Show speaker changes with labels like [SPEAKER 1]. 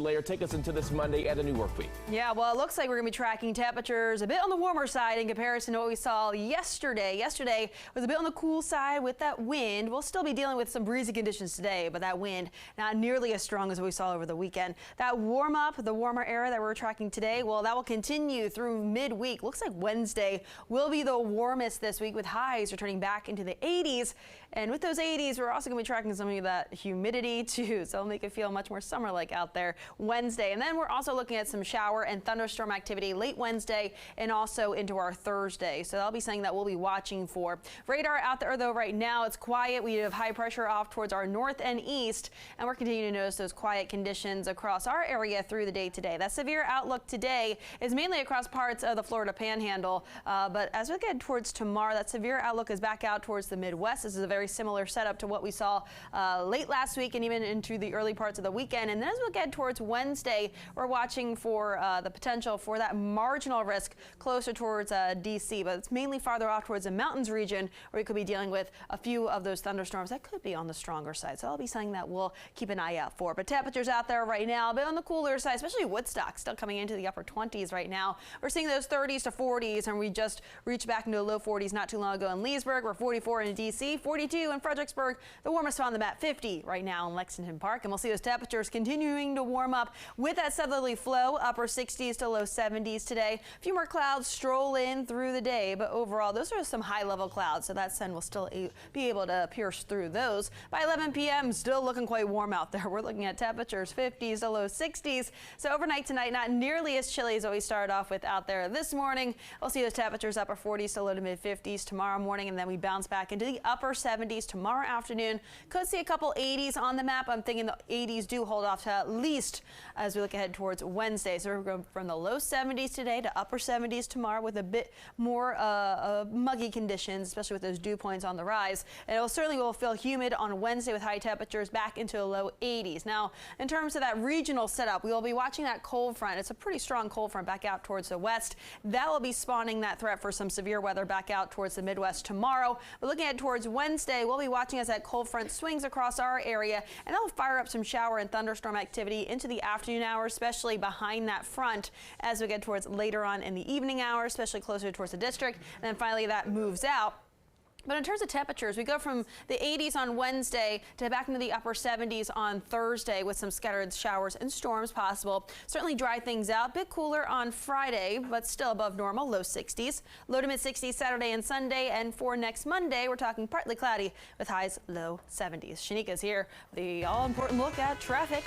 [SPEAKER 1] Layer, take us into this Monday and a new work week.
[SPEAKER 2] Yeah, well, it looks like we're going to be tracking temperatures a bit on the warmer side in comparison to what we saw yesterday. Yesterday was a bit on the cool side with that wind. We'll still be dealing with some breezy conditions today, but that wind not nearly as strong as what we saw over the weekend. That warm up, the warmer air that we're tracking today, well, that will continue through midweek. Looks like Wednesday will be the warmest this week with highs returning back into the 80s. And with those 80s, we're also going to be tracking some of that humidity too, so it'll make it feel much more summer-like out there Wednesday. And then we're also looking at some shower and thunderstorm activity late Wednesday and also into our Thursday. So that'll be something that we'll be watching for. Radar out there though right now, it's quiet. We have high pressure off towards our north and east, and we're continuing to notice those quiet conditions across our area through the day today. That severe outlook today is mainly across parts of the Florida Panhandle, but as we get towards tomorrow, that severe outlook is back out towards the Midwest. This is a very similar setup to what we saw late last week and even into the early parts of the weekend. And then as we get towards Wednesday, we're watching for the potential for that marginal risk closer towards DC, but it's mainly farther off towards the mountains region where we could be dealing with a few of those thunderstorms that could be on the stronger side. So that'll be something that we'll keep an eye out for. But temperatures out there right now, a bit on the cooler side, especially Woodstock, still coming into the upper 20s right now. We're seeing those 30s to 40s, and we just reached back into the low 40s not too long ago in Leesburg. We're 44 in DC, 42 in Fredericksburg. The warmest on the map, 50 right now in Lexington Park. And we'll see those temperatures continuing to warm up with that southerly flow, upper 60s to low 70s today. A few more clouds stroll in through the day, but overall, those are some high-level clouds, so that sun will still be able to pierce through those. By 11 p.m., still looking quite warm out there. We're looking at temperatures 50s to low 60s. So overnight tonight, not nearly as chilly as what we started off with out there this morning. We'll see those temperatures upper 40s to low to mid 50s tomorrow morning, and then we bounce back into the upper 70s tomorrow afternoon. Could see a couple 80s on the map. I'm thinking the 80s do hold off to at least as we look ahead towards Wednesday. So we're going from the low 70s today to upper 70s tomorrow with a bit more muggy conditions, especially with those dew points on the rise. And it certainly will feel humid on Wednesday with high temperatures back into the low 80s. Now, in terms of that regional setup, we will be watching that cold front. It's a pretty strong cold front back out towards the west. That will be spawning that threat for some severe weather back out towards the Midwest tomorrow. But looking at towards Wednesday, we'll be watching as that cold front swings across our area, and that'll fire up some shower and thunderstorm activity into the afternoon hours, especially behind that front as we get towards later on in the evening hours, especially closer towards the district. And then finally that moves out. But in terms of temperatures, we go from the 80s on Wednesday to back into the upper 70s on Thursday with some scattered showers and storms possible. Certainly dry things out. A bit cooler on Friday, but still above normal, low 60s. Low to mid 60s Saturday and Sunday. And for next Monday, we're talking partly cloudy with highs low 70s. Shanika's here with the all-important look at traffic.